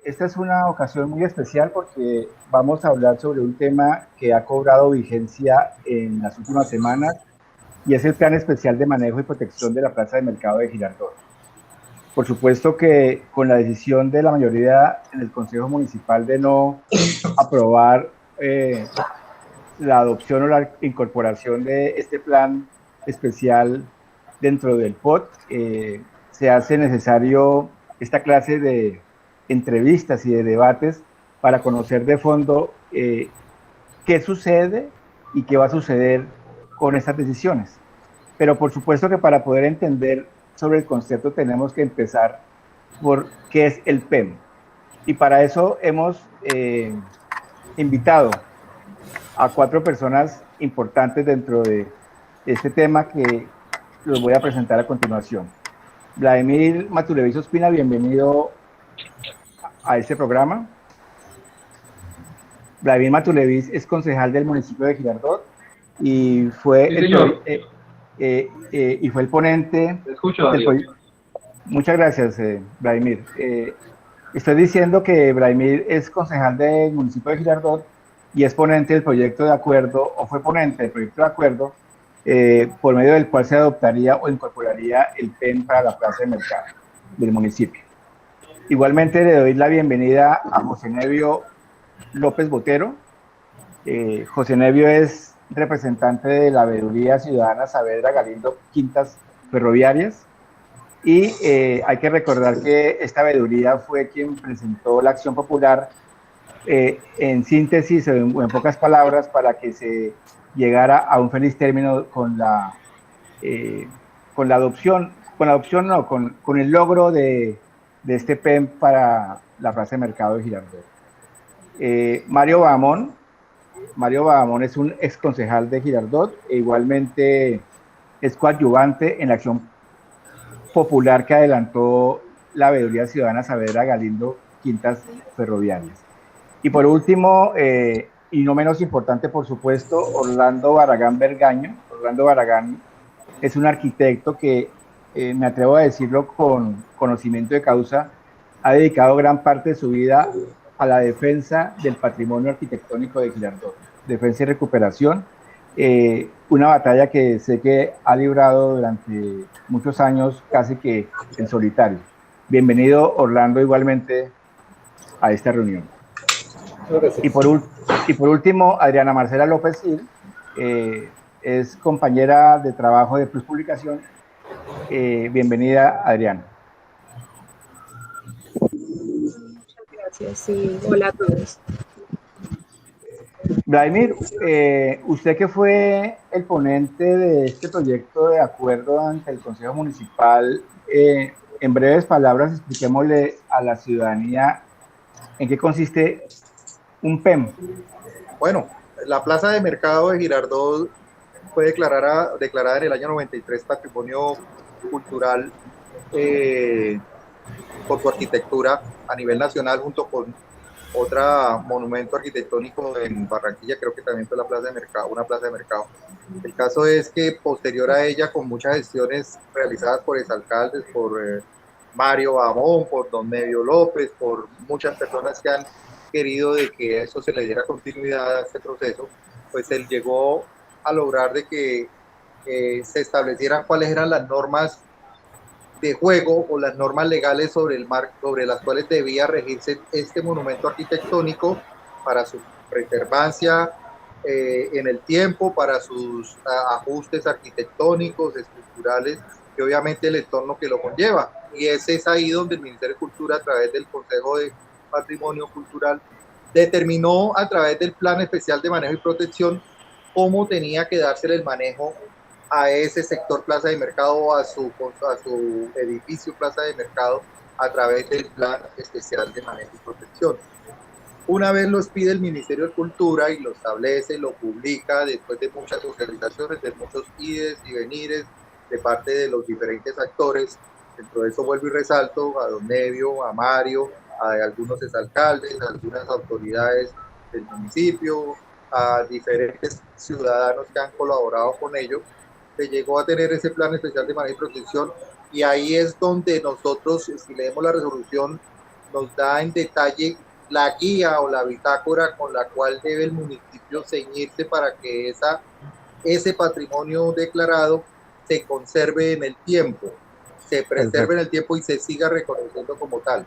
esta es una ocasión muy especial porque vamos a hablar sobre un tema que ha cobrado vigencia en las últimas semanas y es el Plan Especial de Manejo y Protección de la Plaza de Mercado de Girardot. Por supuesto que con la decisión de la mayoría en el Consejo Municipal de no aprobar la adopción o la incorporación de este plan especial dentro del POT, se hace necesario esta clase de entrevistas y de debates para conocer de fondo qué sucede y qué va a suceder con estas decisiones. Pero por supuesto que para poder entender sobre el concepto tenemos que empezar por qué es el PEM. Y para eso hemos invitado a 4 personas importantes dentro de este tema que los voy a presentar a continuación. Vladimir Matulevis Ospina, bienvenido a este programa. Vladimir Matulevis es concejal del municipio de Girardot y fue, sí, y fue el ponente. Te escucho, del Muchas gracias, Vladimir. Estoy diciendo que Vladimir es concejal del municipio de Girardot y es ponente del proyecto de acuerdo, o fue ponente del proyecto de acuerdo, por medio del cual se adoptaría o incorporaría el PEN para la plaza de mercado del municipio. Igualmente le doy la bienvenida a José Nevio López Botero. José Nevio es representante de la Veeduría Ciudadana Saavedra Galindo Quintas Ferroviarias. Y hay que recordar que esta veeduría fue quien presentó la acción popular, en síntesis, en pocas palabras, para que se llegara a un feliz término con la adopción, no, con el logro de este PEM para la plaza de mercado de Girardot. Mario Bahamón es un ex concejal de Girardot e igualmente es coadyuvante en la acción popular que adelantó la Veeduría Ciudadana Saavedra Galindo Quintas Ferroviarias. Y por último, y no menos importante, por supuesto, Orlando Barragán Bergaño. Orlando Barragán es un arquitecto que, me atrevo a decirlo con conocimiento de causa, ha dedicado gran parte de su vida a la defensa del patrimonio arquitectónico de Girardot, defensa y recuperación, una batalla que sé que ha librado durante muchos años casi que en solitario. Bienvenido, Orlando, igualmente a esta reunión. Y por último, Adriana Marcela López Gil, es compañera de trabajo de Plus Publicación. Bienvenida, Adriana. Muchas gracias. Sí, hola a todos. Vladimir, usted que fue el ponente de este proyecto de acuerdo ante el Consejo Municipal, en breves palabras expliquémosle a la ciudadanía en qué consiste un PEM. Bueno, la plaza de mercado de Girardot fue declarada en el año 93 Patrimonio Cultural por su arquitectura a nivel nacional, junto con otro monumento arquitectónico en Barranquilla, creo que también fue la plaza de mercado, una plaza de mercado. El caso es que posterior a ella, con muchas gestiones realizadas por exalcaldes, por Mario Bahamón, por don Nevio López, por muchas personas que han querido de que eso se le diera continuidad a este proceso, pues él llegó a lograr de que se establecieran cuáles eran las normas de juego o las normas legales sobre el mar, sobre las cuales debía regirse este monumento arquitectónico para su preservancia en el tiempo, para sus ajustes arquitectónicos, estructurales y obviamente el entorno que lo conlleva. Y ese es ahí donde el Ministerio de Cultura, a través del Consejo de Patrimonio Cultural, determinó a través del Plan Especial de Manejo y Protección cómo tenía que dársele el manejo a ese sector plaza de mercado, a su edificio plaza de mercado, a través del Plan Especial de Manejo y Protección. Una vez los pide el Ministerio de Cultura y lo establece, lo publica, después de muchas socializaciones, de muchos ides y venires de parte de los diferentes actores. Dentro de eso vuelvo y resalto a don Nevio, a Mario, a algunos exalcaldes, a algunas autoridades del municipio, a diferentes ciudadanos que han colaborado con ello. Se llegó a tener ese Plan Especial de Manejo y Protección, y ahí es donde nosotros, si leemos la resolución nos da en detalle la guía o la bitácora con la cual debe el municipio ceñirse para que ese patrimonio declarado se conserve en el tiempo, se preserve en el tiempo y se siga reconociendo como tal.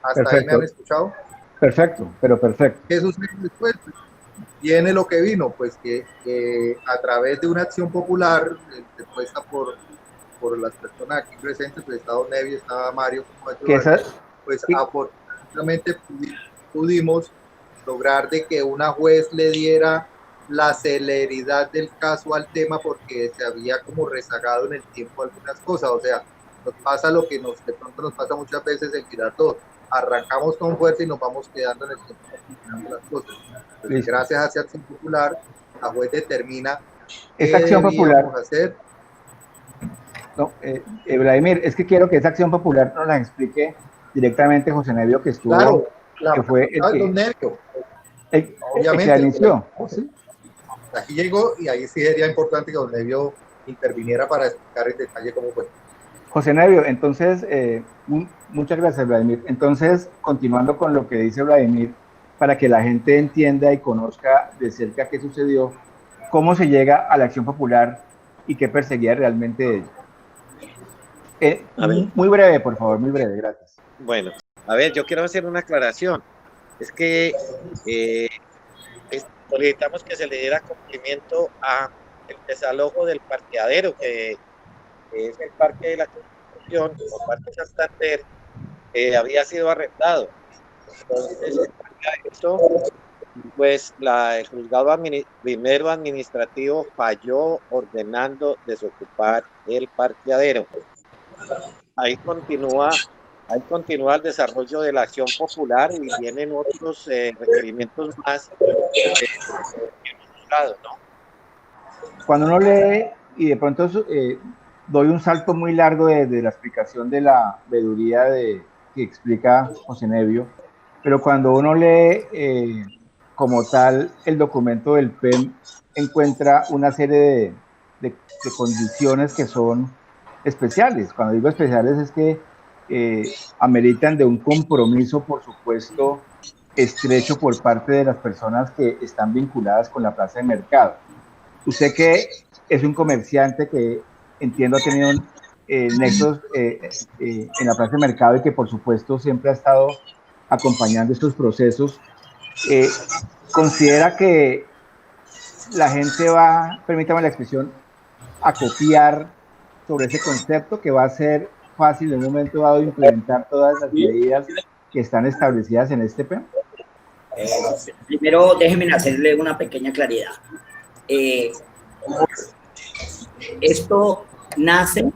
¿Hasta ahí me han escuchado? Perfecto, pero perfecto. ¿Qué sucede después? Viene lo que vino, pues que a través de una acción popular puesta por las personas aquí presentes, pues estaba Nevi, estaba Mario, pues afortunadamente pudimos lograr de que una juez le diera la celeridad del caso al tema porque se había como rezagado en el tiempo algunas cosas. O sea, nos pasa lo que de pronto nos pasa muchas veces en Girardot. Arrancamos con fuerza y nos vamos quedando en el tiempo funcionando las cosas. Entonces, gracias a esa acción popular, la juez determina esa acción popular hacer. No, Vladimir, es que quiero que esa acción popular nos la explique directamente José Nevio, que estuvo, claro, que fue el que la inició. ¿Sí? Aquí llegó y ahí sí sería importante que don Nevio interviniera para explicar en detalle cómo fue. José Nevio, entonces, muchas gracias, Vladimir. Entonces, continuando con lo que dice Vladimir, para que la gente entienda y conozca de cerca qué sucedió, cómo se llega a la acción popular y qué perseguía realmente ella. Muy breve, por favor, muy breve, gracias. Bueno, a ver, yo quiero hacer una aclaración. Es que solicitamos que se le diera cumplimiento a el desalojo del parqueadero, que es el Parque de la Constitución, el Parque Santander, había sido arrendado. Entonces, esto, pues el juzgado primero administrativo falló ordenando desocupar el parqueadero. Ahí continúa el desarrollo de la acción popular y vienen otros requerimientos más ¿no? Cuando uno lee y de pronto doy un salto muy largo de la explicación de la veeduría que explica José Nevio, pero cuando uno lee como tal el documento del PEN, encuentra una serie de condiciones que son especiales. Cuando digo especiales es que ameritan de un compromiso, por supuesto, estrecho por parte de las personas que están vinculadas con la plaza de mercado. Usted que es un comerciante que entiendo ha tenido nexos en la plaza de mercado y que por supuesto siempre ha estado acompañando estos procesos, considera que la gente va, permítame la expresión, a copiar sobre ese concepto, que va a ser fácil en un momento dado implementar todas las medidas que están establecidas en este plan? Primero, déjenme hacerle una pequeña claridad. Esto nace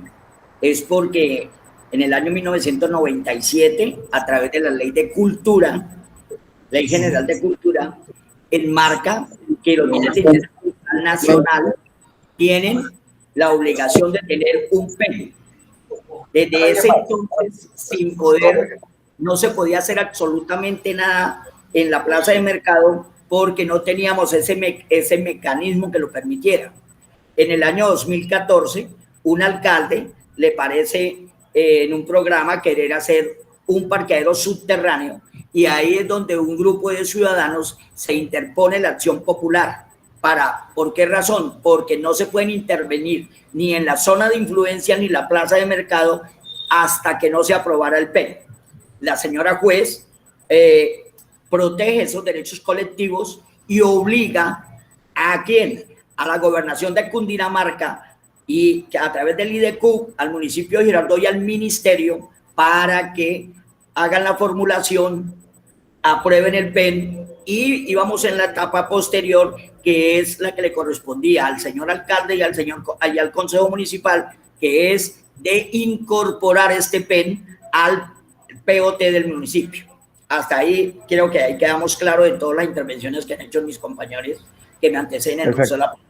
es porque en el año 1997, a través de la Ley de Cultura, Ley General de Cultura, enmarca que los bienes de interés nacional tienen la obligación de tener un PEN. Desde ese entonces, sin poder, no se podía hacer absolutamente nada en la plaza de mercado porque no teníamos ese mecanismo que lo permitiera. En el año 2014, un alcalde le parece en un programa querer hacer un parqueadero subterráneo y ahí es donde un grupo de ciudadanos se interpone la acción popular. ¿Por qué razón? Porque no se pueden intervenir ni en la zona de influencia ni la plaza de mercado hasta que no se aprobara el PEN. La señora juez protege esos derechos colectivos y obliga ¿a quién? A la gobernación de Cundinamarca y a través del IDECU al municipio de Girardot y al ministerio para que hagan la formulación, aprueben el PEN y íbamos en la etapa posterior, que es la que le correspondía al señor alcalde y al consejo municipal, que es de incorporar este PEN al POT del municipio. Hasta ahí creo que ahí quedamos claros de todas las intervenciones que han hecho mis compañeros que me anteceden en el uso de la palabra.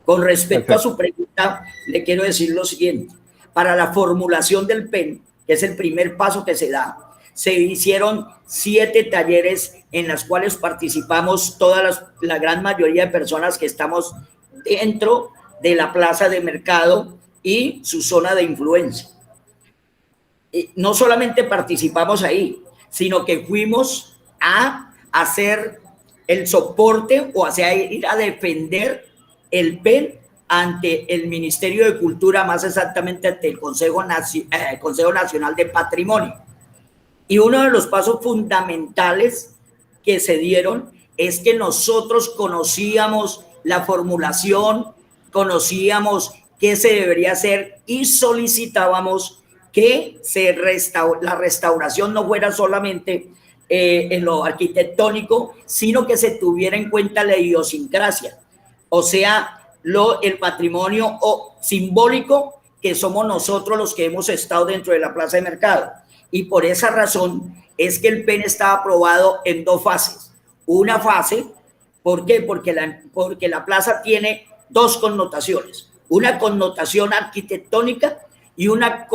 Con respecto a su pregunta, le quiero decir lo siguiente. Para la formulación del PEN, que es el primer paso que se da, se hicieron 7 talleres en los cuales participamos la gran mayoría de personas que estamos dentro de la plaza de mercado y su zona de influencia. Y no solamente participamos ahí, sino que fuimos a hacer el soporte o hacia ir a defender el PEN ante el Ministerio de Cultura, más exactamente ante el Consejo Nacional de Patrimonio. Y uno de los pasos fundamentales que se dieron es que nosotros conocíamos la formulación, conocíamos qué se debería hacer y solicitábamos que la restauración no fuera solamente en lo arquitectónico, sino que se tuviera en cuenta la idiosincrasia, o sea, el patrimonio simbólico que somos nosotros los que hemos estado dentro de la plaza de mercado. Y por esa razón es que el PEN está aprobado en 2 fases. Una fase, ¿por qué? Porque la plaza tiene 2 connotaciones. Una connotación arquitectónica y una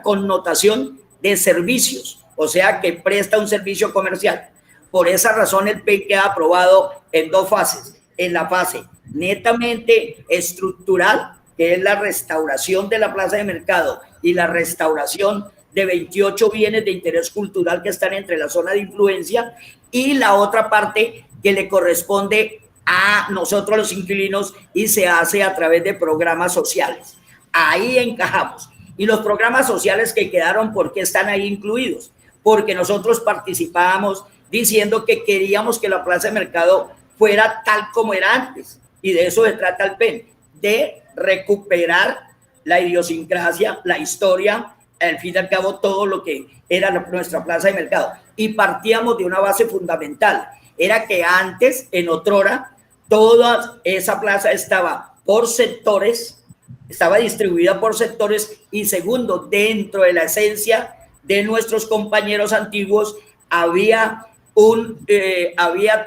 connotación de servicios, o sea, que presta un servicio comercial. Por esa razón el PEN queda aprobado en 2 fases. En la fase netamente estructural, que es la restauración de la plaza de mercado y la restauración de 28 bienes de interés cultural que están entre la zona de influencia, y la otra parte que le corresponde a nosotros los inquilinos y se hace a través de programas sociales. Ahí encajamos. Y los programas sociales que quedaron, ¿por qué están ahí incluidos? Porque nosotros participábamos diciendo que queríamos que la plaza de mercado fuera tal como era antes. Y de eso se trata el PEN, de recuperar la idiosincrasia, la historia, al fin y al cabo todo lo que era nuestra plaza de mercado. Y partíamos de una base fundamental, era que antes, en otrora, toda esa plaza estaba por sectores, estaba distribuida por sectores, y segundo, dentro de la esencia de nuestros compañeros antiguos, había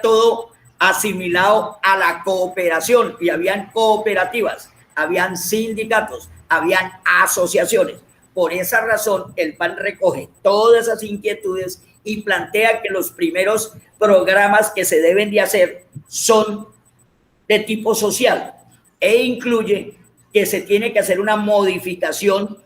todo asimilado a la cooperación, y habían cooperativas, habían sindicatos, habían asociaciones. Por esa razón, el PAN recoge todas esas inquietudes y plantea que los primeros programas que se deben de hacer son de tipo social, e incluye que se tiene que hacer una modificación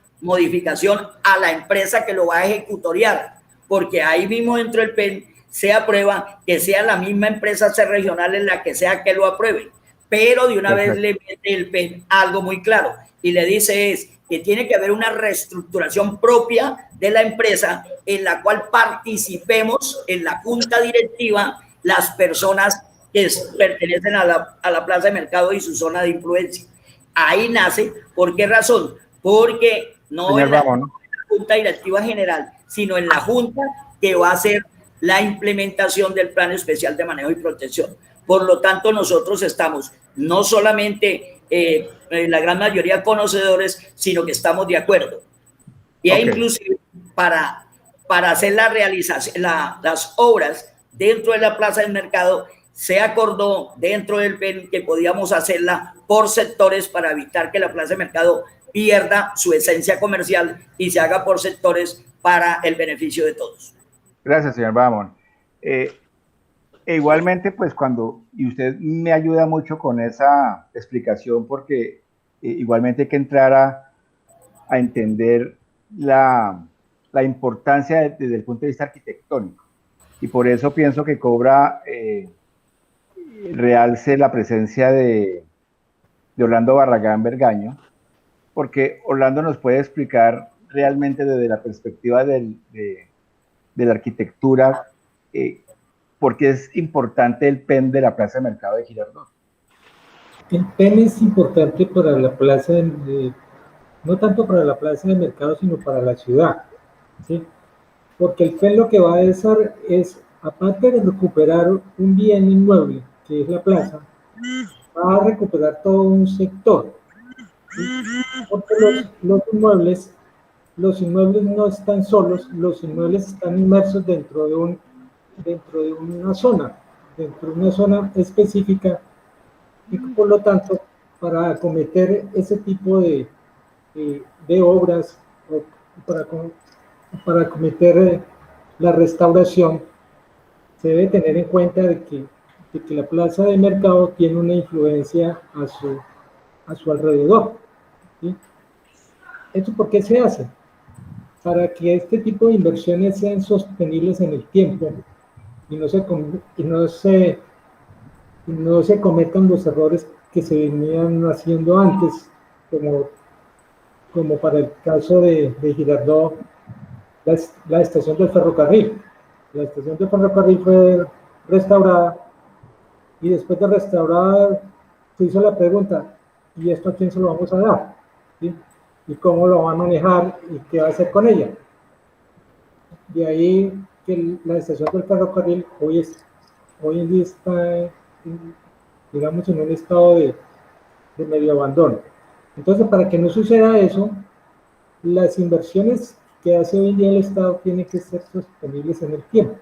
a la empresa que lo va a ejecutoriar, porque ahí mismo dentro del PEN se aprueba que sea la misma empresa regional en la que sea que lo apruebe, pero de una vez le mete el PEN algo muy claro y le dice que tiene que haber una reestructuración propia de la empresa en la cual participemos en la junta directiva las personas que pertenecen a la plaza de mercado y su zona de influencia. Ahí nace. ¿Por qué razón? Porque no en la junta directiva general, sino en la junta que va a hacer la implementación del plan especial de manejo y protección. Por lo tanto, nosotros estamos no solamente la gran mayoría conocedores, sino que estamos de acuerdo. Y inclusive para hacer la realización, las obras dentro de la plaza del mercado, se acordó dentro del PEN que podíamos hacerla por sectores para evitar que la plaza de mercado pierda su esencia comercial y se haga por sectores para el beneficio de todos. Gracias, señor Bahamón. Igualmente, pues y usted me ayuda mucho con esa explicación, porque igualmente hay que entrar a entender la importancia desde el punto de vista arquitectónico. Y por eso pienso que cobra realce la presencia de Orlando Barragán Bergaño, porque Orlando nos puede explicar realmente desde la perspectiva de la arquitectura por qué es importante el PEN de la Plaza de Mercado de Girardot. El PEN es importante para la plaza, no tanto para la plaza de mercado, sino para la ciudad, ¿sí? Porque el PEN lo que va a hacer es, aparte de recuperar un bien inmueble, que es la plaza, va a recuperar todo un sector, ¿sí? Porque los inmuebles no están solos, los inmuebles están inmersos dentro de una zona específica, y por lo tanto, para acometer ese tipo de obras, o para acometer la restauración, se debe tener en cuenta de que la plaza de mercado tiene una influencia a su alrededor, ¿sí? ¿Eso por qué se hace? para que este tipo de inversiones sean sostenibles en el tiempo y no se cometan los errores que se venían haciendo antes, como para el caso de Girardot, la estación del ferrocarril. La estación del ferrocarril fue restaurada y después de restaurada se hizo la pregunta, ¿y esto a quién se lo vamos a dar? ¿Sí? ¿Y cómo lo va a manejar y qué va a hacer con ella? De ahí que la estación del ferrocarril hoy en día está, digamos, en un estado de medio abandono. Entonces, para que no suceda eso, las inversiones que hace hoy en día el Estado tienen que ser sostenibles en el tiempo,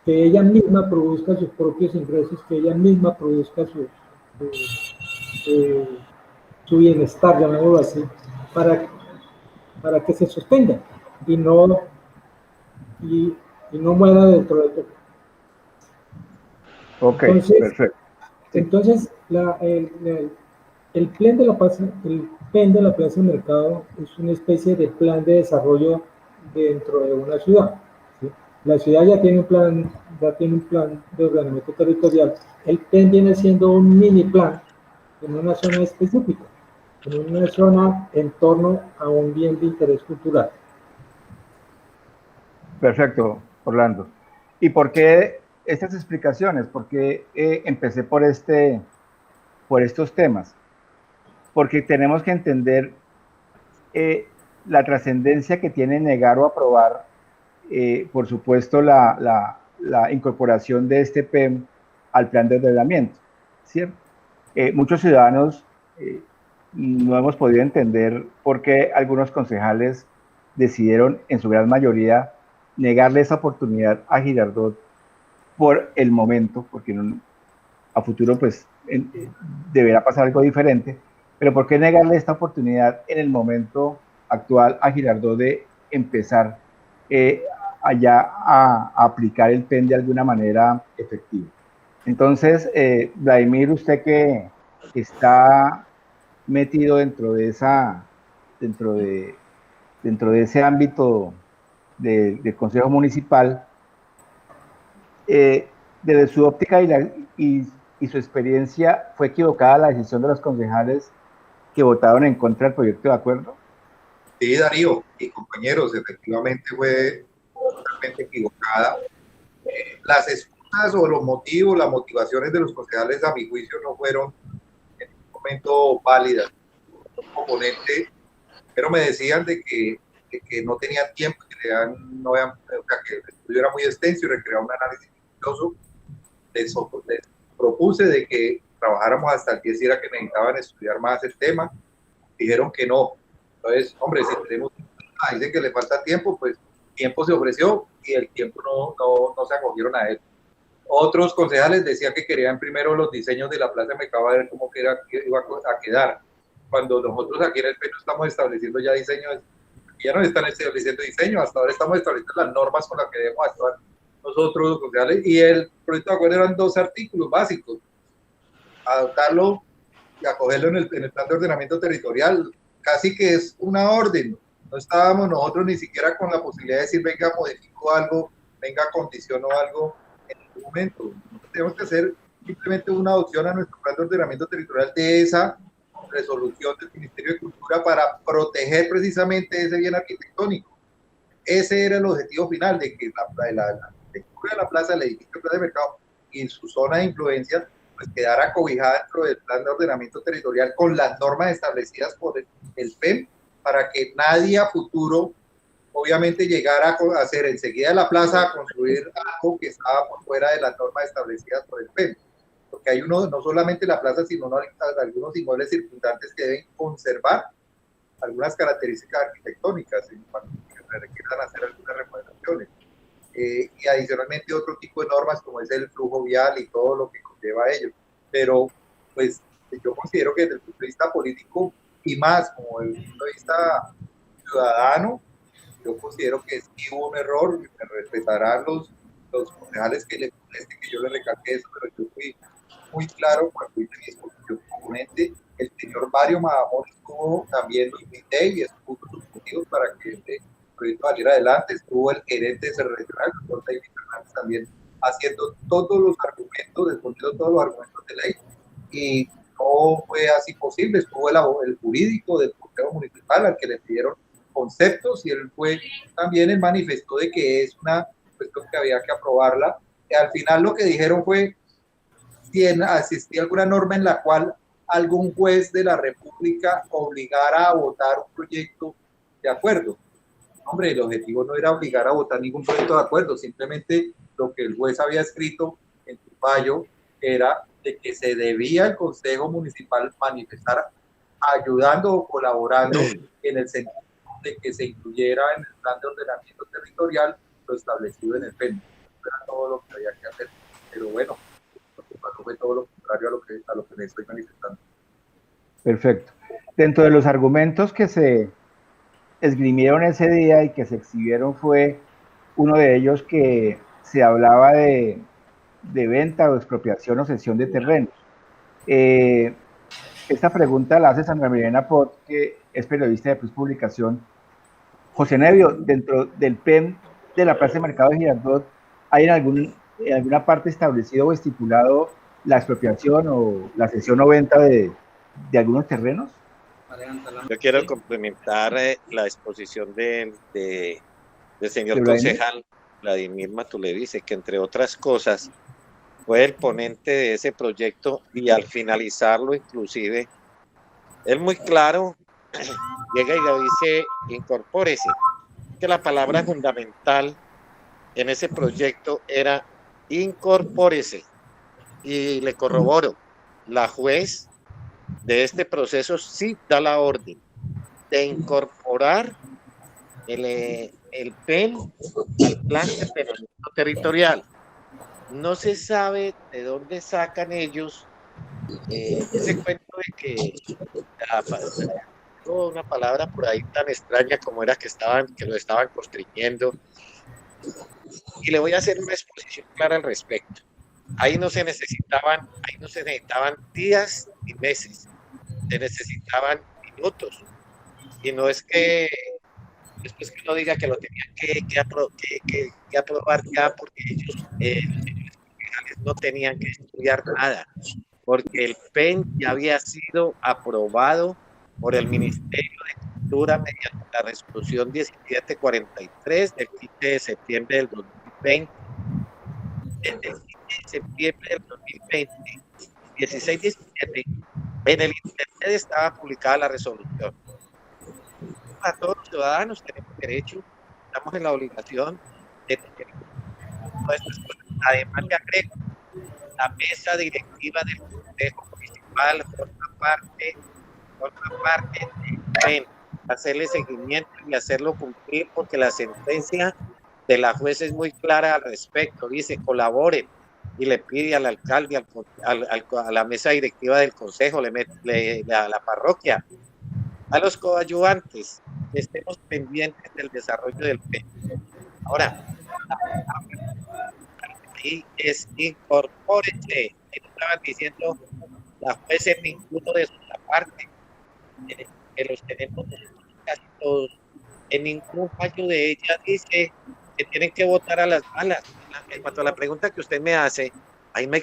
que ella misma produzca sus propios ingresos, que ella misma produzca su bienestar, llamémoslo así, para, para que se sostenga y y, y no muera dentro de todo. Ok, Entonces, perfecto. Sí. entonces el plan de la plaza, el PEN de la plaza de mercado es una especie de plan de desarrollo dentro de una ciudad. ¿Sí? La ciudad ya tiene un plan de ordenamiento territorial. El PEN viene siendo un mini plan en una zona específica, en una zona en torno a un bien de interés cultural. Perfecto, Orlando. ¿Y por qué estas explicaciones? ¿Por qué empecé por estos temas? Porque tenemos que entender la trascendencia que tiene negar o aprobar, por supuesto, la incorporación de este PEM al plan de ordenamiento, ¿cierto? Muchos ciudadanos no hemos podido entender por qué algunos concejales decidieron, en su gran mayoría, negarle esa oportunidad a Girardot por el momento, porque a futuro pues deberá pasar algo diferente, pero ¿por qué negarle esta oportunidad en el momento actual a Girardot de empezar allá a aplicar el PEN de alguna manera efectiva? Entonces, Vladimir, usted que está metido dentro de ese ámbito del Consejo Municipal, desde su óptica y su experiencia, ¿fue equivocada la decisión de los concejales que votaron en contra del proyecto de acuerdo? Sí, Darío y compañeros, efectivamente fue totalmente equivocada. Las excusas o los motivos, las motivaciones de los concejales, a mi juicio, no fueron en un momento válidas. Los componentes, pero me decían de que no tenían tiempo, no habían, o sea, que el estudio era muy extenso y requería un análisis minucioso. Les propuse de que trabajáramos hasta el 10 y era que necesitaban estudiar más el tema. Dijeron que no. Entonces, hombre, si tenemos, dicen que le falta tiempo, pues tiempo se ofreció y el tiempo no se acogieron a él. Otros concejales decían que querían primero los diseños de la plaza de mercado, a ver cómo iba a quedar. Cuando nosotros aquí en el PEN estamos estableciendo ya diseños, ya no están estableciendo diseños, hasta ahora estamos estableciendo las normas con las que debemos actuar nosotros los concejales, y el proyecto de acuerdo eran 2 artículos básicos: adoptarlo y acogerlo en el plan de ordenamiento territorial. Casi que es una orden. No estábamos nosotros ni siquiera con la posibilidad de decir, venga, modifico algo, venga, condiciono algo en ningún momento. Nosotros tenemos que hacer simplemente una adopción a nuestro plan de ordenamiento territorial de esa resolución del Ministerio de Cultura para proteger precisamente ese bien arquitectónico. Ese era el objetivo final, de que la arquitectura de la plaza, el edificio de Plaza de Mercado y su zona de influencia pues quedara cobijada dentro del plan de ordenamiento territorial con las normas establecidas por el PEM, para que nadie a futuro obviamente llegara a hacer enseguida de la plaza a construir algo que estaba por fuera de las normas establecidas por el PEM. Porque hay no solamente la plaza, sino algunos inmuebles circundantes que deben conservar algunas características arquitectónicas cuando se requieran hacer algunas remodelaciones. Y adicionalmente otro tipo de normas como es el flujo vial y todo lo que conlleva a ello. Pero pues yo considero que desde el punto de vista político y más como desde el punto de vista ciudadano, yo considero que sí hubo un error. Me respetarán los concejales que le moleste que yo le recalque eso, pero yo fui muy claro cuando hice mi exposición componente. El señor Mario Mahamón estuvo también, lo invité y expuso sus motivos para que proyecto saliera adelante. Estuvo el gerente de ese regional, el doctor David Fernández, también haciendo todos los argumentos, respondiendo todos los argumentos de ley, y no fue así posible. Estuvo el jurídico del Consejo Municipal al que le pidieron conceptos y él fue también, él manifestó de que es una cuestión que había que aprobarla. Y al final lo que dijeron fue si existía alguna norma en la cual algún juez de la República obligara a votar un proyecto de acuerdo. Hombre, el objetivo no era obligar a votar ningún proyecto de acuerdo, simplemente lo que el juez había escrito en su fallo era de que se debía el Consejo Municipal manifestar ayudando o colaborando en el sentido de que se incluyera en el plan de ordenamiento territorial lo establecido en el PEN. Eso era todo lo que había que hacer. Pero bueno, lo que pasó fue todo lo contrario a lo que le estoy manifestando. Perfecto. Dentro de los argumentos que se esgrimieron ese día y que se exhibieron fue uno de ellos que se hablaba de venta o expropiación o cesión de terrenos. Esta pregunta la hace Sandra Milena Pot, que es periodista de Plus Publicación. José Nevio, dentro del PEM de la Plaza de Mercado de Girardot, ¿hay en alguna parte establecido o estipulado la expropiación o la cesión o venta de algunos terrenos? Yo quiero complementar la exposición del señor concejal Vladimir Matulevice, que entre otras cosas fue el ponente de ese proyecto y al finalizarlo inclusive, él muy claro llega y le dice incorpórese, que la palabra fundamental en ese proyecto era incorpórese, y le corroboro, la juez de este proceso sí da la orden de incorporar el PEN al plan de planeamiento territorial. No se sabe de dónde sacan ellos ese cuento de que una palabra por ahí tan extraña como era que lo estaban constriñendo. Y le voy a hacer una exposición clara al respecto. Ahí no se necesitaban días ni meses, se necesitaban minutos. Y no es que después que uno diga que lo tenían que aprobar ya, porque ellos no tenían que estudiar nada, porque el PEN ya había sido aprobado por el Ministerio de Cultura mediante la resolución 1743 del 15 de septiembre del 2020. Desde el 15 de septiembre del 2020, 16-17, en el Internet estaba publicada la resolución. A todos los ciudadanos tenemos derecho, estamos en la obligación de tener nuestras cosas. Además, le agrego, la mesa directiva del Consejo Municipal forma parte del PEN, hacerle seguimiento y hacerlo cumplir, porque la sentencia de la jueza es muy clara al respecto, dice colaboren, y le pide al alcalde, a la mesa directiva del consejo, a la parroquia, a los coadyuvantes, que estemos pendientes del desarrollo del PEN. Ahora, ahí es incorpórese, estaban diciendo la jueza en ninguno de sus parte, que los tenemos casi todos, en ningún fallo de ella dice que tienen que votar a las malas. En cuanto a la pregunta que usted me hace, ahí no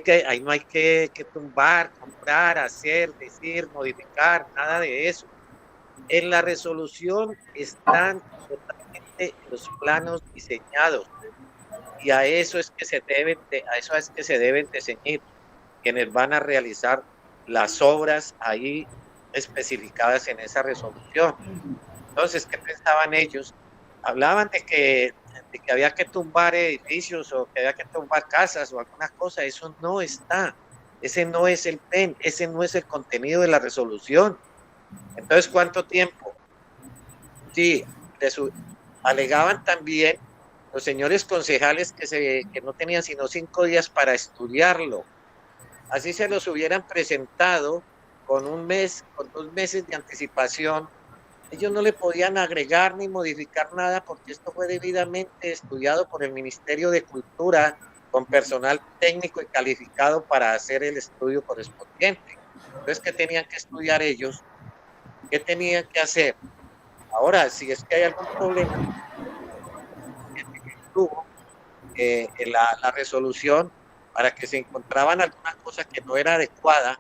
hay que tumbar, comprar, hacer, decir, modificar, nada de eso. En la resolución están totalmente los planos diseñados, y a eso es que se deben de ceñir quienes van a realizar las obras ahí especificadas en esa resolución. Entonces, ¿qué pensaban ellos? Hablaban de que había que tumbar edificios o que había que tumbar casas o alguna cosa. Eso no está. Ese no es el PEN, ese no es el contenido de la resolución. Entonces, ¿cuánto tiempo? Sí, alegaban también los señores concejales que no tenían sino 5 días para estudiarlo. Así se los hubieran presentado con 1 mes, con 2 meses de anticipación. Ellos no le podían agregar ni modificar nada, porque esto fue debidamente estudiado por el Ministerio de Cultura con personal técnico y calificado para hacer el estudio correspondiente. Entonces, ¿qué tenían que estudiar ellos? ¿Qué tenían que hacer? Ahora, si es que hay algún problema, la resolución para que se encontraban algunas cosas que no era adecuada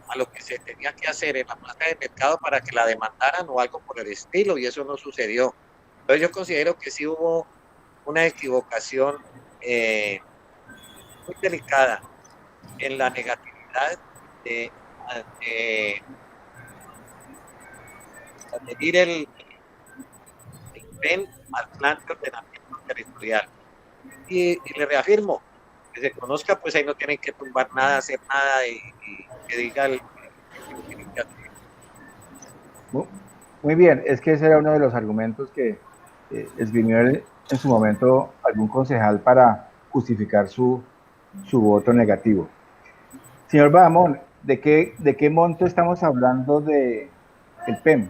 a lo que se tenía que hacer en la plaza de mercado para que la demandaran o algo por el estilo, y eso no sucedió. Entonces yo considero que sí hubo una equivocación muy delicada en la negatividad de adherir el PEN al plan de ordenamiento territorial. Y le reafirmo, que se conozca, pues ahí no tienen que tumbar nada, hacer nada y que diga el que tienen que hacer. Muy bien, es que ese era uno de los argumentos que esgrimió en su momento algún concejal para justificar su voto negativo. Señor Badamón, ¿de qué monto estamos hablando del PEM?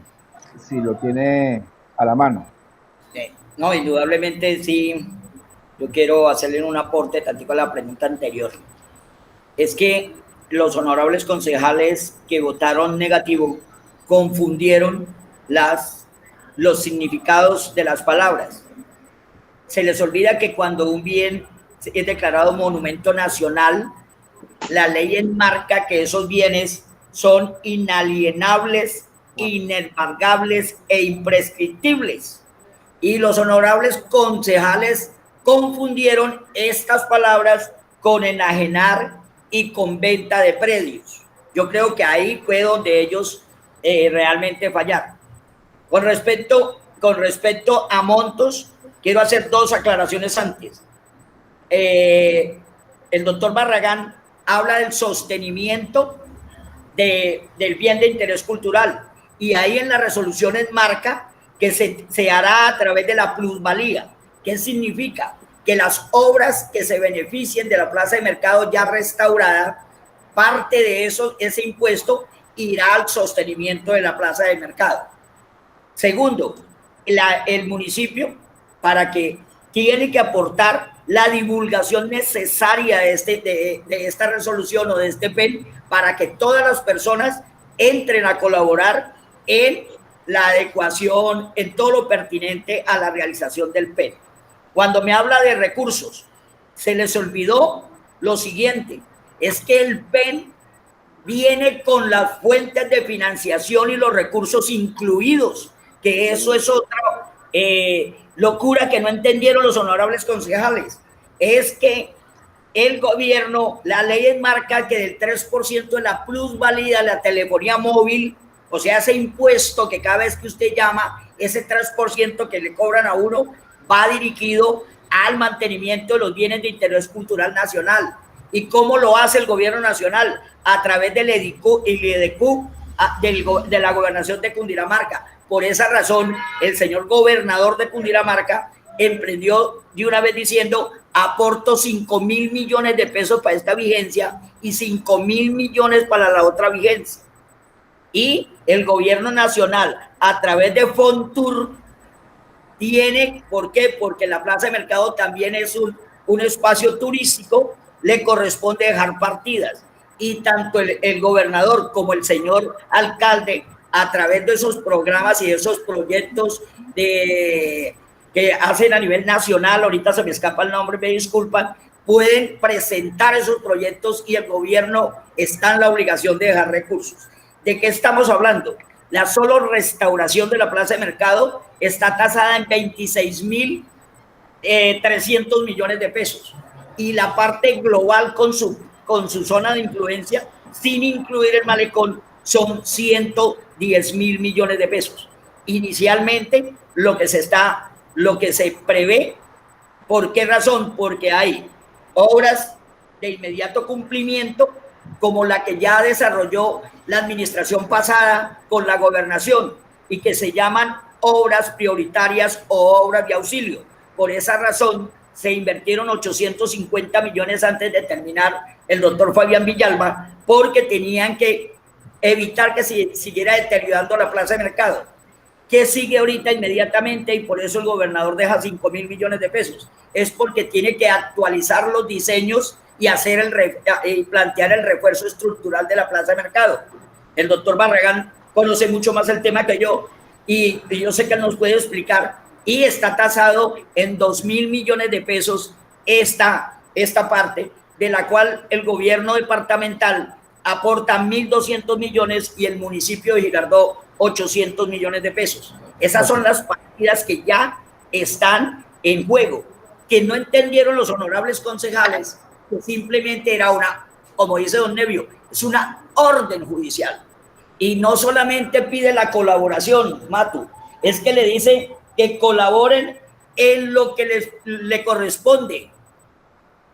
Si lo tiene a la mano. No, indudablemente sí. Yo quiero hacerle un aporte tantico a la pregunta anterior. Es que los honorables concejales que votaron negativo confundieron los significados de las palabras. Se les olvida que cuando un bien es declarado monumento nacional, la ley enmarca que esos bienes son inalienables, inembargables e imprescriptibles. Y los honorables concejales confundieron estas palabras con enajenar y con venta de predios. Yo creo que ahí fue donde ellos realmente fallaron. Con respecto a montos, quiero hacer dos aclaraciones antes. El doctor Barragán habla del sostenimiento del bien de interés cultural, y ahí en las resoluciones marca que se hará a través de la plusvalía. ¿Qué significa? Que las obras que se beneficien de la plaza de mercado ya restaurada, parte de ese impuesto irá al sostenimiento de la plaza de mercado. Segundo, el municipio tiene que aportar la divulgación necesaria de esta resolución o de este PEN para que todas las personas entren a colaborar en la adecuación, en todo lo pertinente a la realización del PEN. Cuando me habla de recursos, se les olvidó lo siguiente, es que el PEN viene con las fuentes de financiación y los recursos incluidos, que eso es otra locura que no entendieron los honorables concejales. Es que el gobierno, la ley enmarca que del 3% de la plusvalía de la telefonía móvil, o sea, ese impuesto que cada vez que usted llama, ese 3% que le cobran a uno, va dirigido al mantenimiento de los bienes de interés cultural nacional. ¿Y cómo lo hace el gobierno nacional? A través del EDICU y el EDECU de la gobernación de Cundinamarca. Por esa razón, el señor gobernador de Cundinamarca emprendió de una vez diciendo: aporto 5.000 millones de pesos para esta vigencia y 5.000 millones para la otra vigencia. Y el gobierno nacional, a través de Fontur, tiene, ¿por qué? Porque la plaza de mercado también es un espacio turístico, le corresponde dejar partidas. Y tanto el gobernador como el señor alcalde, a través de esos programas y de esos proyectos que hacen a nivel nacional, ahorita se me escapa el nombre, me disculpan, pueden presentar esos proyectos y el gobierno está en la obligación de dejar recursos. ¿De qué estamos hablando? La solo restauración de la plaza de mercado está tasada en 26.300 millones de pesos. Y la parte global con su zona de influencia, sin incluir el malecón, son 110.000 millones de pesos. Inicialmente, lo que se prevé, ¿por qué razón? Porque hay obras de inmediato cumplimiento, como la que ya desarrolló la administración pasada con la gobernación y que se llaman obras prioritarias o obras de auxilio. Por esa razón se invirtieron 850 millones antes de terminar el doctor Fabián Villalba, porque tenían que evitar que se siguiera deteriorando la plaza de mercado. ¿Qué sigue ahorita inmediatamente? Y por eso el gobernador deja 5.000 millones de pesos. Es porque tiene que actualizar los diseños y plantear el refuerzo estructural de la plaza de mercado. El doctor Barragán conoce mucho más el tema que yo y yo sé que él nos puede explicar, y está tasado en 2.000 millones de pesos esta parte, de la cual el gobierno departamental aporta 1.200 millones y el municipio de Girardot 800 millones de pesos. Esas son las partidas que ya están en juego, que no entendieron los honorables concejales, que simplemente era una, como dice don Nevio, es una orden judicial. Y no solamente pide la colaboración, Matu, es que le dice que colaboren en lo que le corresponde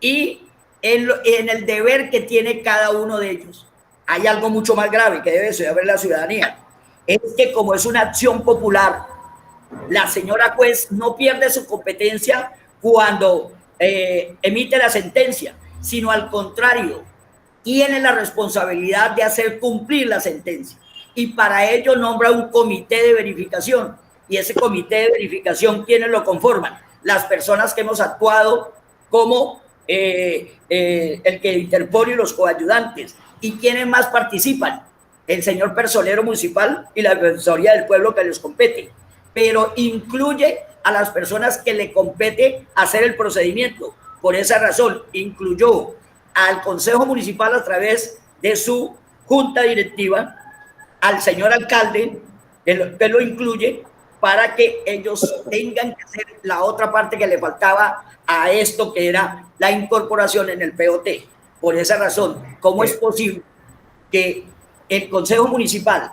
y en el deber que tiene cada uno de ellos. Hay algo mucho más grave que debe saber la ciudadanía, es que como es una acción popular, la señora juez no pierde su competencia cuando emite la sentencia, sino al contrario, tiene la responsabilidad de hacer cumplir la sentencia, y para ello nombra un comité de verificación, y ese comité de verificación, ¿quiénes lo conforman? Las personas que hemos actuado como el que interpone y los coayudantes. ¿Y quiénes más participan? El señor personero municipal y la Defensoría del Pueblo, que les compete, pero incluye a las personas que le compete hacer el procedimiento. Por esa razón, incluyó al Consejo Municipal a través de su junta directiva, al señor alcalde, que lo incluye, para que ellos tengan que hacer la otra parte que le faltaba a esto, que era la incorporación en el POT. Por esa razón, ¿cómo es posible que el Consejo Municipal,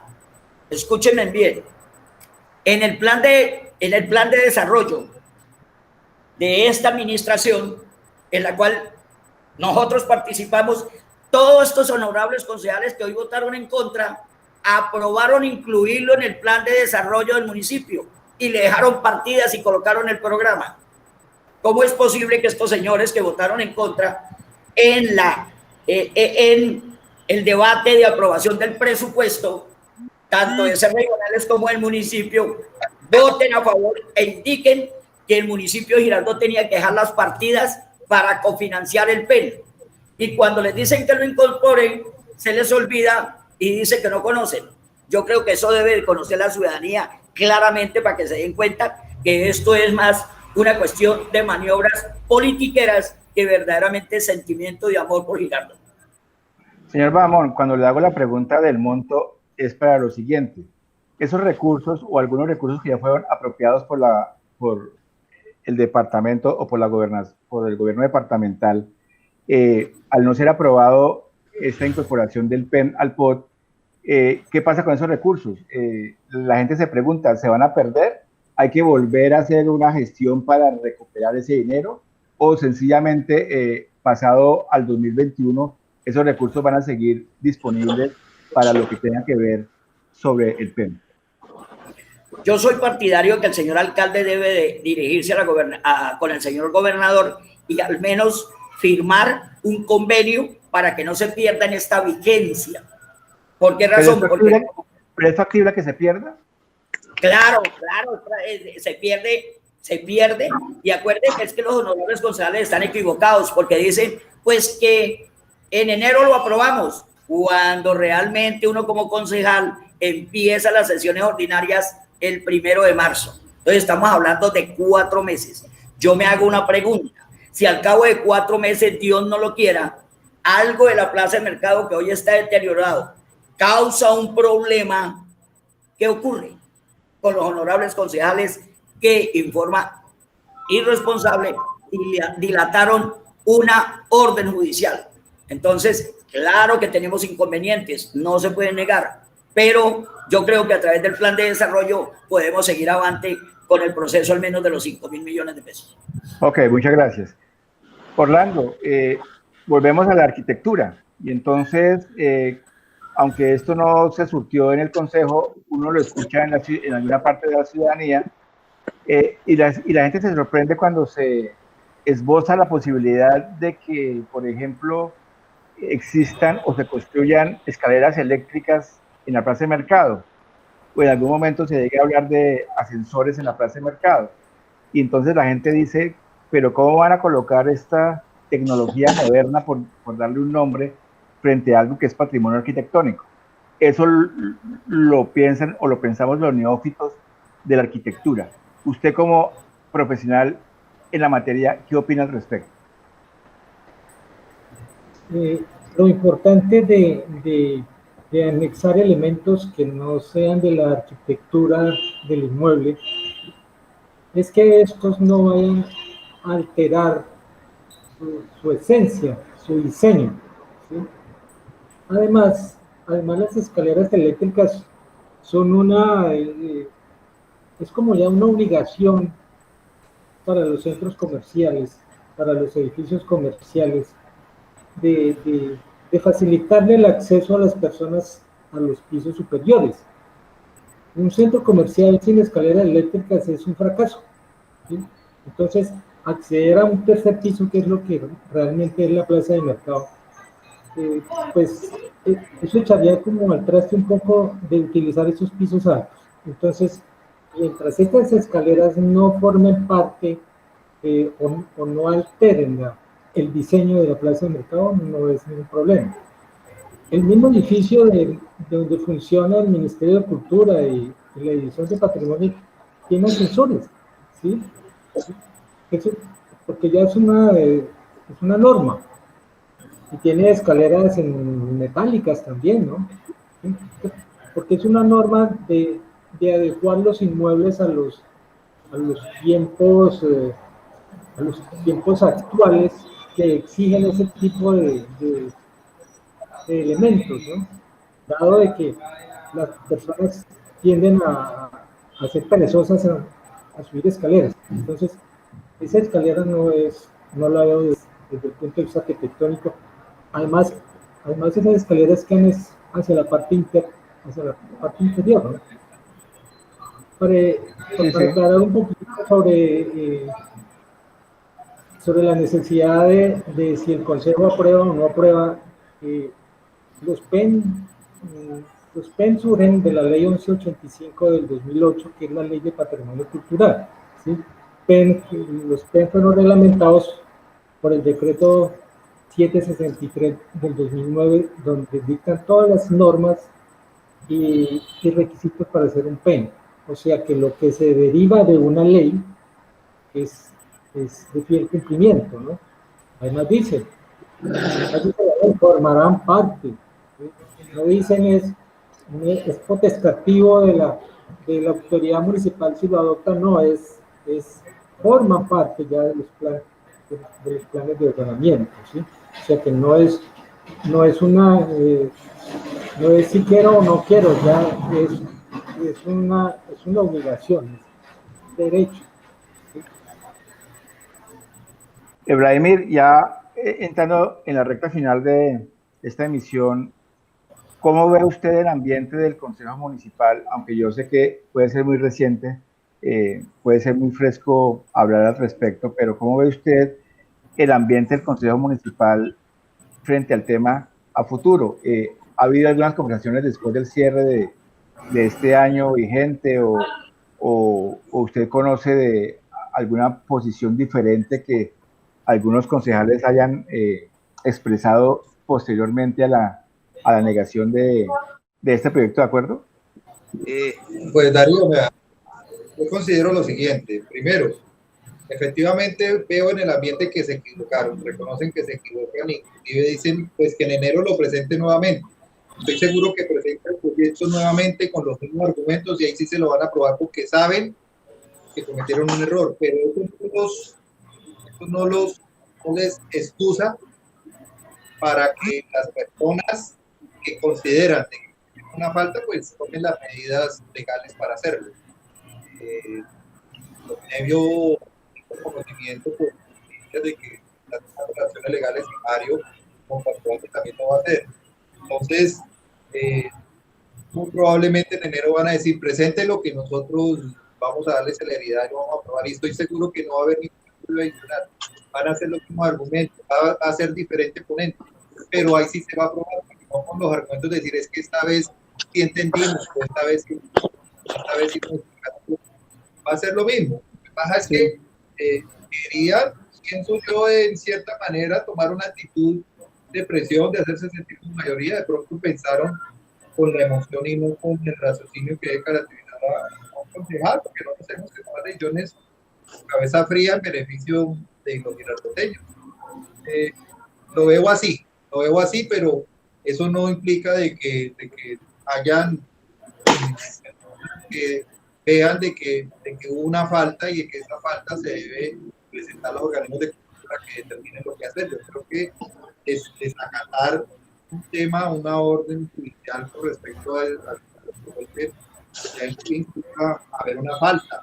escúchenme bien, en el plan de desarrollo de esta administración, en la cual nosotros participamos, todos estos honorables concejales que hoy votaron en contra, aprobaron incluirlo en el plan de desarrollo del municipio y le dejaron partidas y colocaron el programa? ¿Cómo es posible que estos señores que votaron en contra en el debate de aprobación del presupuesto, tanto de ser regionales como del municipio, voten a favor e indiquen que el municipio de Girardot tenía que dejar las partidas para cofinanciar el PEN? Y cuando les dicen que lo incorporen, se les olvida y dice que no conocen. Yo creo que eso debe de conocer la ciudadanía claramente, para que se den cuenta que esto es más una cuestión de maniobras politiqueras que verdaderamente sentimiento de amor por Girardot. Señor Bamón, cuando le hago la pregunta del monto, es para lo siguiente: esos recursos o algunos recursos que ya fueron apropiados por el departamento o por el gobierno departamental, al no ser aprobado esta incorporación del PEN al POT, ¿qué pasa con esos recursos? La gente se pregunta, ¿se van a perder? ¿Hay que volver a hacer una gestión para recuperar ese dinero? ¿O sencillamente, pasado al 2021, esos recursos van a seguir disponibles para lo que tenga que ver sobre el PEN? Yo soy partidario que el señor alcalde debe de dirigirse con el señor gobernador y al menos firmar un convenio para que no se pierda en esta vigencia. ¿Por qué razón? ¿Pero es factible que se pierda? Claro, se pierde, y acuérdense que es que los honorables concejales están equivocados, porque dicen, pues, que en enero lo aprobamos, cuando realmente uno como concejal empieza las sesiones ordinarias el 1 de marzo. Entonces estamos hablando de 4 meses. Yo me hago una pregunta: si al cabo de 4 meses, Dios no lo quiera, algo de la plaza de mercado que hoy está deteriorado causa un problema, ¿qué ocurre con los honorables concejales que en forma irresponsable dilataron una orden judicial? Entonces, claro que tenemos inconvenientes, no se puede negar, pero yo creo que a través del plan de desarrollo podemos seguir avante con el proceso al menos de los 5.000 millones de pesos. Ok, muchas gracias. Orlando, volvemos a la arquitectura, y entonces, aunque esto no se surtió en el Consejo, uno lo escucha en alguna parte de la ciudadanía, y la gente se sorprende cuando se esboza la posibilidad de que, por ejemplo, existan o se construyan escaleras eléctricas en la Plaza de Mercado, o en algún momento se llegue a hablar de ascensores en la Plaza de Mercado. Y entonces la gente dice, pero ¿cómo van a colocar esta tecnología moderna, por darle un nombre, frente a algo que es patrimonio arquitectónico? Eso lo piensan o lo pensamos los neófitos de la arquitectura. Usted, como profesional en la materia, ¿qué opina al respecto? lo importante de anexar elementos que no sean de la arquitectura del inmueble es que estos no vayan a alterar su esencia, su diseño, ¿sí? Además, las escaleras eléctricas son es como ya una obligación para los centros comerciales, para los edificios comerciales, de facilitarle el acceso a las personas a los pisos superiores. Un centro comercial sin escaleras eléctricas es un fracaso, ¿sí? Entonces, acceder a un tercer piso, que es lo que realmente es la plaza de mercado, pues eso echaría como al traste un poco de utilizar esos pisos altos. Entonces, mientras estas escaleras no formen parte o no alteren el diseño de la plaza de mercado, no es ningún problema. El mismo edificio de donde funciona el Ministerio de Cultura y la División de Patrimonio tiene ascensores, ¿sí? Eso, porque ya es una norma. Y tiene escaleras metálicas también, ¿no? ¿Sí? Porque es una norma de adecuar los inmuebles a los tiempos actuales que exigen ese tipo de elementos, ¿no? Dado de que las personas tienden a ser perezosas a subir escaleras. Entonces, esa escalera no la veo desde el punto de vista arquitectónico. Además esas escaleras quedan hacia la parte interior, ¿no? Para aclarar un poquito sobre la necesidad de si el Consejo aprueba o no aprueba, los PEN surgen de la Ley 1185 del 2008, que es la Ley de Patrimonio Cultural, ¿sí? Los PEN fueron reglamentados por el decreto 763 del 2009, donde dictan todas las normas y requisitos para hacer un PEN. O sea que lo que se deriva de una ley es de fiel cumplimiento, ¿no? Además dicen, formarán parte, ¿sí? No dicen es potestativo de la autoridad municipal si lo adopta, no, forma parte ya de los planes de ordenamiento, ¿sí? O sea que no es si quiero o no quiero, ya es una obligación, es derecho. Vladimir, ya entrando en la recta final de esta emisión, ¿cómo ve usted el ambiente del Consejo Municipal? Aunque yo sé que puede ser muy reciente, puede ser muy fresco hablar al respecto, pero ¿cómo ve usted el ambiente del Consejo Municipal frente al tema a futuro? ¿Ha habido algunas conversaciones después del cierre de este año vigente o usted conoce de alguna posición diferente que algunos concejales hayan expresado posteriormente a la negación de este proyecto de acuerdo? Pues Darío, yo considero lo siguiente. Primero, efectivamente veo en el ambiente que se equivocaron, reconocen que se equivocan, inclusive dicen pues que en enero lo presente nuevamente. Estoy seguro que presenta el proyecto nuevamente con los mismos argumentos y ahí sí se lo van a aprobar porque saben que cometieron un error, pero eso no les excusa para que las personas que consideran que es una falta, pues tomen las medidas legales para hacerlo. Previo conocimiento de que las relaciones legales y Mario contractualmente también lo va a hacer. Entonces, muy probablemente en enero van a decir, presente lo que nosotros vamos a darle celeridad y lo vamos a aprobar. Y estoy seguro que no va a haber ningún problema adicional. Van a hacer los mismos argumentos, va a ser diferente ponente, pero ahí sí se va a aprobar, porque no con los argumentos de decir, es que esta vez sí entendimos, o esta vez sí va a ser lo mismo. Lo que pasa es que querían, pienso yo, en cierta manera, tomar una actitud de presión, de hacerse sentir su mayoría. De pronto pensaron con la emoción y no con el raciocinio que debe caracterizar a un concejal, porque no tenemos que tomar decisiones cabeza fría en beneficio de los girardoteños. Lo veo así, lo veo así, pero eso no implica de que hayan, que vean de que hubo una falta y de que esa falta se debe presentar a los organismos de cultura que determinen lo que hacer. Yo creo que desacatar un tema, una orden judicial con respecto al golpe, ya implica haber una falta.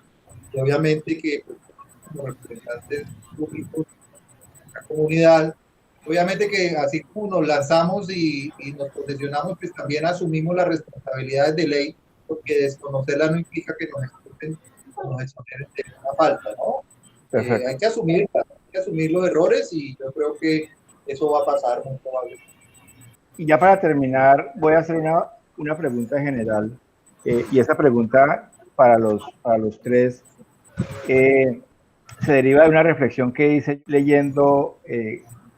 Y obviamente que pues, como representantes públicos de la comunidad, obviamente que así como nos lanzamos y nos posesionamos, pues también asumimos las responsabilidades de ley, porque desconocerla no implica que nos excusen o nos exoneren de una falta, ¿no? Hay que asumir los errores y yo creo que eso va a pasar muy probablemente. Y ya para terminar, voy a hacer una pregunta general, y esa pregunta para los tres se deriva de una reflexión que hice leyendo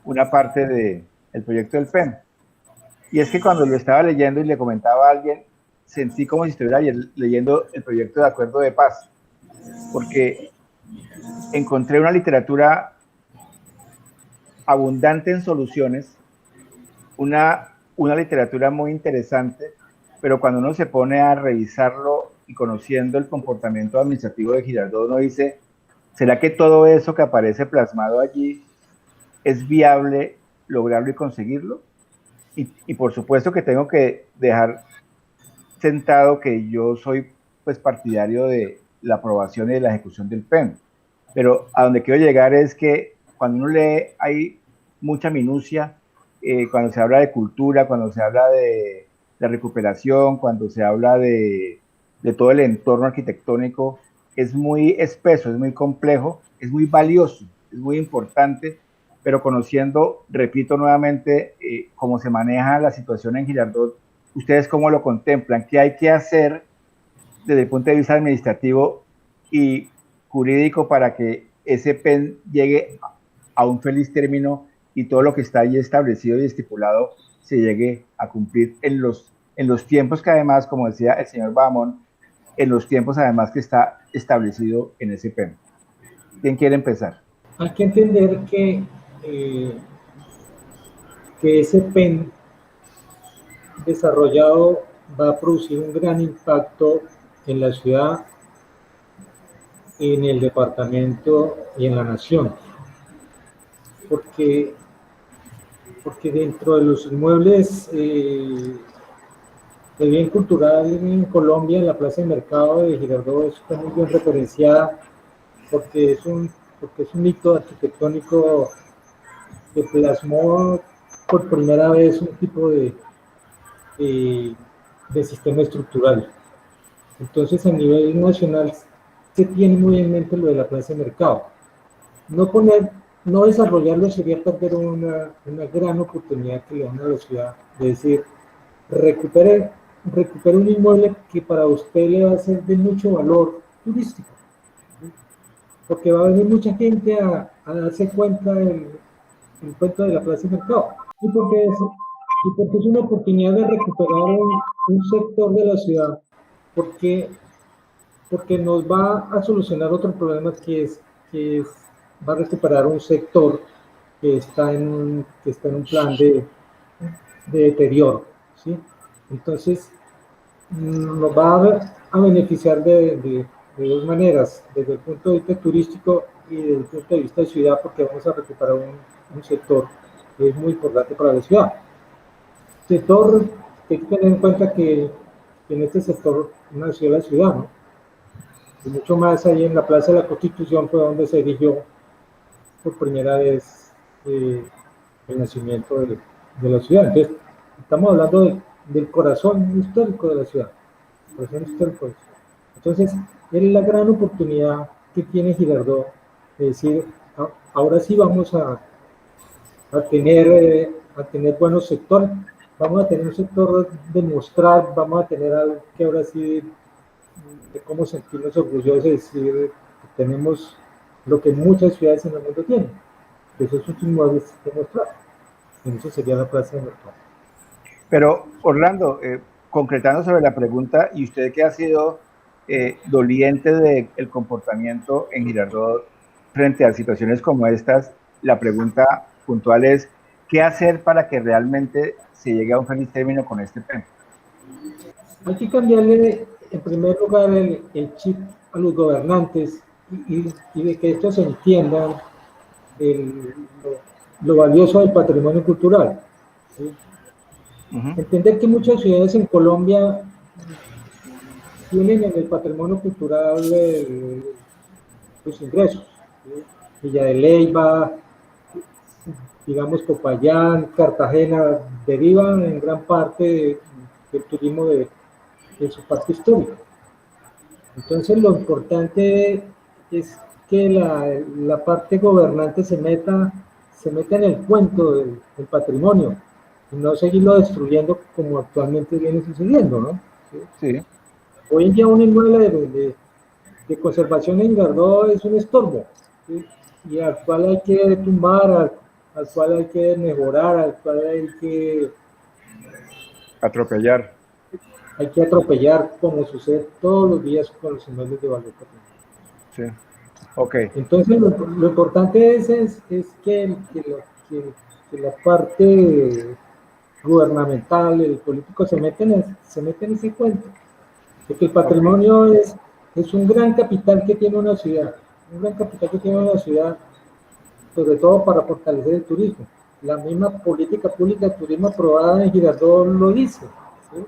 una parte del proyecto del PEN. Y es que cuando lo estaba leyendo y le comentaba a alguien, sentí como si estuviera leyendo el proyecto de acuerdo de paz, porque encontré una literatura abundante en soluciones, una literatura muy interesante, pero cuando uno se pone a revisarlo y conociendo el comportamiento administrativo de Girardot, uno dice, ¿será que todo eso que aparece plasmado allí es viable lograrlo y conseguirlo? Y por supuesto que tengo que dejar sentado que yo soy pues partidario de la aprobación y de la ejecución del PEN, pero a donde quiero llegar es que cuando uno lee hay mucha minucia, cuando se habla de cultura, cuando se habla de recuperación, cuando se habla de todo el entorno arquitectónico, es muy espeso, es muy complejo, es muy valioso, es muy importante, pero conociendo, repito nuevamente, cómo se maneja la situación en Girardot, ¿ustedes cómo lo contemplan? ¿Qué hay que hacer desde el punto de vista administrativo y jurídico para que ese PEN llegue a un feliz término y todo lo que está ahí establecido y estipulado se llegue a cumplir en los tiempos que además, como decía el señor Bahamón, en los tiempos además que está establecido en ese PEN? ¿Quién quiere empezar? Hay que entender que ese PEN desarrollado va a producir un gran impacto en la ciudad, en el departamento y en la nación, porque dentro de los inmuebles de bien cultural en Colombia, en la Plaza de Mercado de Girardot está muy bien referenciada porque es un hito arquitectónico que plasmó por primera vez un tipo de sistema estructural. Entonces, a nivel nacional se tiene muy en mente lo de la Plaza de Mercado. No desarrollarlo sería perder una gran oportunidad que le dan a la ciudad, de decir, recupere un inmueble que para usted le va a ser de mucho valor turístico, ¿sí? Porque va a venir mucha gente a darse cuenta del cuento de la Plaza de Mercado, y porque es una oportunidad de recuperar un sector de la ciudad, porque nos va a solucionar otro problema que va a recuperar un sector que está en un plan de deterioro, ¿sí? Entonces, nos va a beneficiar de dos maneras, desde el punto de vista turístico y desde el punto de vista de ciudad, porque vamos a recuperar un sector que es muy importante para la ciudad. Sector, hay que tener en cuenta que en este sector nació la ciudad, ¿no? Y mucho más ahí en la Plaza de la Constitución fue donde se erigió por primera vez el nacimiento de la ciudad. Entonces, estamos hablando del corazón histórico de la ciudad. Corazón histórico. Entonces, es la gran oportunidad que tiene Girardot de decir, ahora sí vamos a tener buenos sectores, vamos a tener un sector de mostrar, vamos a tener algo que ahora sí de cómo sentirnos orgullosos de decir que tenemos lo que muchas ciudades en el mundo tienen, que esos son inmuebles de mostrar. Y eso sería la Plaza de Mercado. Pero, Orlando, concretando sobre la pregunta, y usted que ha sido doliente del comportamiento en Girardot frente a situaciones como estas, la pregunta puntual es, ¿qué hacer para que realmente se llegue a un feliz término con este PEM? Hay que cambiarle, en primer lugar, el chip a los gobernantes y de que estos entiendan lo valioso del patrimonio cultural, ¿sí? Entender que muchas ciudades en Colombia tienen en el patrimonio cultural los ingresos, ¿sí? Villa de Leyva, digamos Popayán, Cartagena, derivan en gran parte del turismo de su parque histórico. Entonces lo importante es que la parte gobernante se meta en el cuento del patrimonio y no seguirlo destruyendo como actualmente viene sucediendo, ¿no? Sí. Hoy en día un inmueble de conservación en Girardot es un estorbo, ¿sí? Y al cual hay que tumbar, al cual hay que mejorar, al cual hay que atropellar, como sucede todos los días con los inmuebles de valor patrimonial. Sí, ok. Entonces lo importante es que la parte gubernamental, el político se mete en ese cuento, porque el patrimonio es un gran capital que tiene una ciudad, sobre todo para fortalecer el turismo. La misma política pública de turismo aprobada en Girardot lo dice, ¿sí?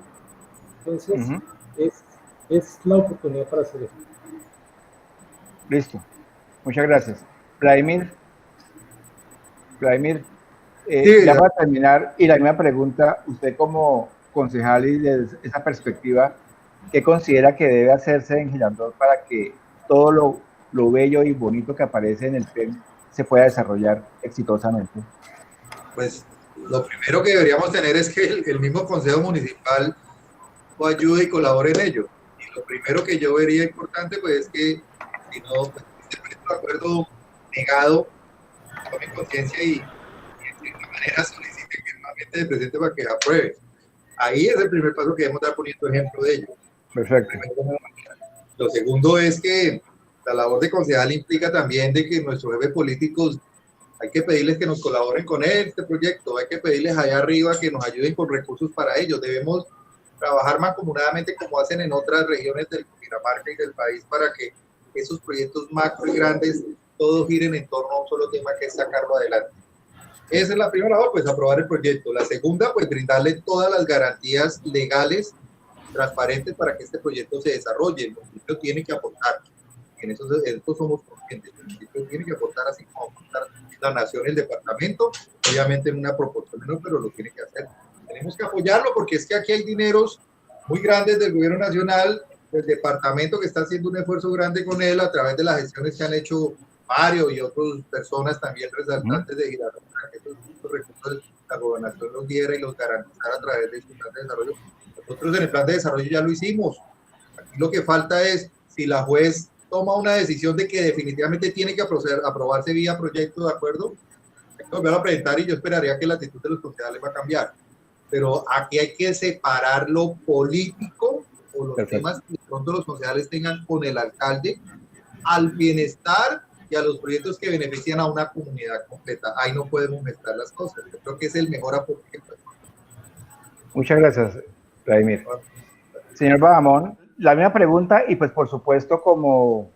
Entonces, es la oportunidad para hacer eso. Listo. Muchas gracias. Vladimir, ya para terminar, y la misma pregunta, usted como concejal y desde esa perspectiva, ¿qué considera que debe hacerse en Girardot para que todo lo bello y bonito que aparece en el PEM se pueda desarrollar exitosamente? Pues lo primero que deberíamos tener es que el mismo Consejo Municipal ayude y colabore en ello. Y lo primero que yo vería importante, pues es que si no, pues, este proyecto de acuerdo negado, tome conciencia y de cierta manera solicite que nuevamente se presente para que se apruebe. Ahí es el primer paso que debemos dar poniendo ejemplo de ello. Perfecto. Lo segundo es que la labor de concejal implica también de que nuestros jefes políticos hay que pedirles que nos colaboren con este proyecto, hay que pedirles allá arriba que nos ayuden con recursos para ello. Debemos trabajar mancomunadamente como hacen en otras regiones del Cundinamarca y del país para que esos proyectos macro y grandes todos giren en torno a un solo tema que es sacarlo adelante. Esa es la primera labor, pues aprobar el proyecto. La segunda, pues brindarle todas las garantías legales, transparentes para que este proyecto se desarrolle. El municipio tiene que aportar. En eso somos conscientes. El municipio tiene que aportar así como aportar la nación, el departamento, obviamente en una proporción menor, pero lo tiene que hacer. Tenemos que apoyarlo porque es que aquí hay dineros muy grandes del gobierno nacional, del departamento que está haciendo un esfuerzo grande con él a través de las gestiones que han hecho Mario y otras personas también resaltantes de Girardot, para que esos recursos la gobernación los diera y los garantizara a través de su plan de desarrollo. Nosotros en el plan de desarrollo ya lo hicimos. Aquí lo que falta es, si la juez toma una decisión de que definitivamente tiene que aprobarse vía proyecto de acuerdo, hay que volver a presentar y yo esperaría que la actitud de los concejales va a cambiar. Pero aquí hay que separar lo político o los temas que de pronto los concejales tengan con el alcalde al bienestar y a los proyectos que benefician a una comunidad completa. Ahí no podemos mezclar las cosas. Yo creo que es el mejor aporte. Muchas gracias, Vladimir. Señor Badamón, la misma pregunta y pues por supuesto como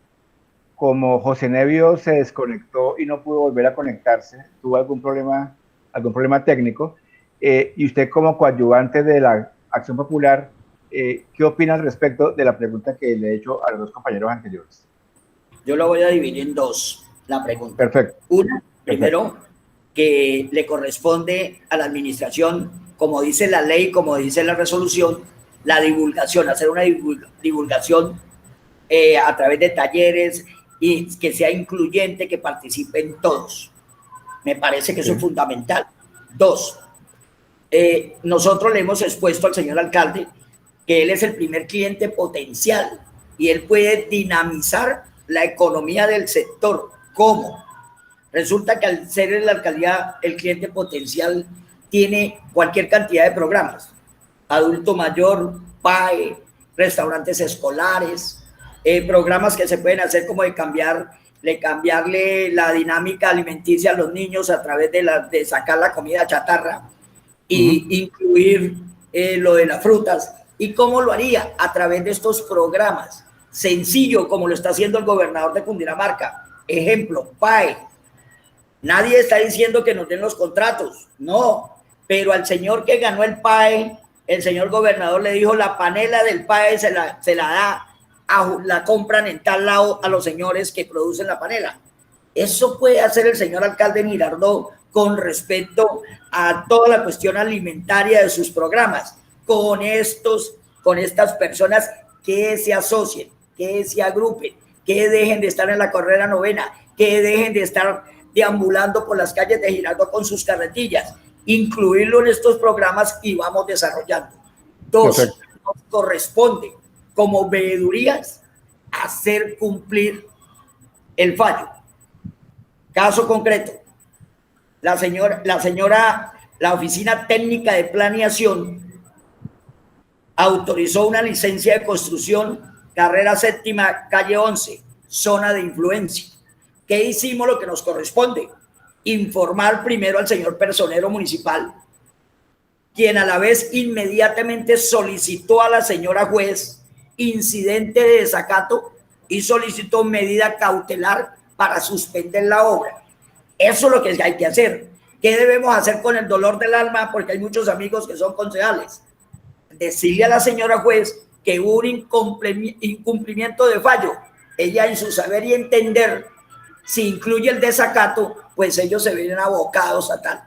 José Nevio se desconectó y no pudo volver a conectarse, tuvo algún problema técnico, y usted como coadyuvante de la Acción Popular, ¿qué opina al respecto de la pregunta que le he hecho a los dos compañeros anteriores? Yo lo voy a dividir en dos, la pregunta. Perfecto. Una, primero, que le corresponde a la administración, como dice la ley, como dice la resolución, la divulgación, hacer una divulgación a través de talleres y que sea incluyente, que participen todos. Me parece que eso es fundamental. Dos, nosotros le hemos expuesto al señor alcalde que él es el primer cliente potencial y él puede dinamizar la economía del sector. ¿Cómo? Resulta que al ser en la alcaldía el cliente potencial tiene cualquier cantidad de programas. Adulto mayor, PAE, restaurantes escolares, programas que se pueden hacer como de cambiar de cambiarle la dinámica alimenticia a los niños a través de sacar la comida chatarra y incluir lo de las frutas. ¿Y cómo lo haría? A través de estos programas, sencillo como lo está haciendo el gobernador de Cundinamarca. Ejemplo, PAE. Nadie está diciendo que nos den los contratos, no, pero al señor que ganó el PAE, el señor gobernador le dijo, la panela del PAE se la da, la compran en tal lado a los señores que producen la panela. Eso puede hacer el señor alcalde Girardot con respecto a toda la cuestión alimentaria de sus programas, con estas personas que se asocien, que se agrupen, que dejen de estar en la carrera novena, que dejen de estar deambulando por las calles de Girardot con sus carretillas, incluirlo en estos programas y vamos desarrollando. Dos, nos corresponde como veedurías hacer cumplir el fallo. Caso concreto, la Oficina Técnica de Planeación autorizó una licencia de construcción, carrera séptima, calle 11, zona de influencia. ¿Qué hicimos? Lo que nos corresponde, informar primero al señor personero municipal, quien a la vez inmediatamente solicitó a la señora juez incidente de desacato y solicitó medida cautelar para suspender la obra. Eso es lo que hay que hacer. ¿Qué debemos hacer con el dolor del alma? Porque hay muchos amigos que son concejales. Decirle a la señora juez que hubo un incumplimiento de fallo. Ella, en su saber y entender, si incluye el desacato, pues ellos se ven abocados a tal.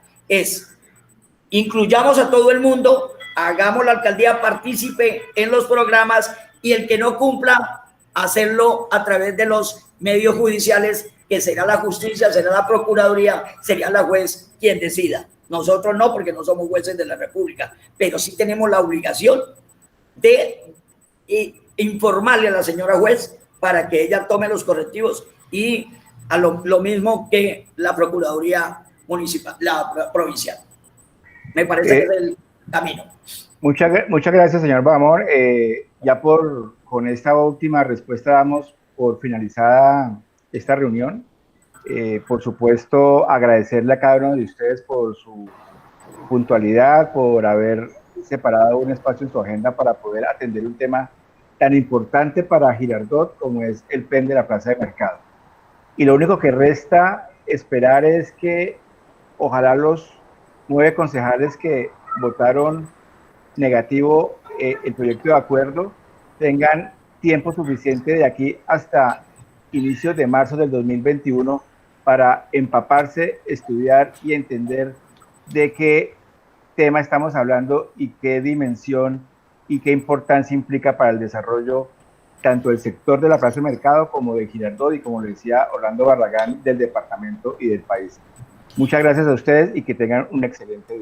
Incluyamos a todo el mundo, hagamos la alcaldía partícipe en los programas y el que no cumpla, hacerlo a través de los medios judiciales, que será la justicia, será la procuraduría, sería la juez quien decida. Nosotros no, porque no somos jueces de la República, pero sí tenemos la obligación de informarle a la señora juez para que ella tome los correctivos y a lo mismo que la procuraduría municipal, la provincial. Me parece que es el camino. Muchas gracias, señor Bamor. Ya con esta última respuesta damos por finalizada esta reunión. Por supuesto, agradecerle a cada uno de ustedes por su puntualidad, por haber separado un espacio en su agenda para poder atender un tema tan importante para Girardot como es el PEN de la Plaza de Mercado. Y lo único que resta esperar es que ojalá los 9 concejales que votaron negativo el proyecto de acuerdo tengan tiempo suficiente de aquí hasta inicios de marzo del 2021 para empaparse, estudiar y entender de qué tema estamos hablando y qué dimensión y qué importancia implica para el desarrollo tanto del sector de la Plaza de Mercado como de Girardot y, como le decía Orlando Barragán, del departamento y del país. Muchas gracias a ustedes y que tengan un excelente día.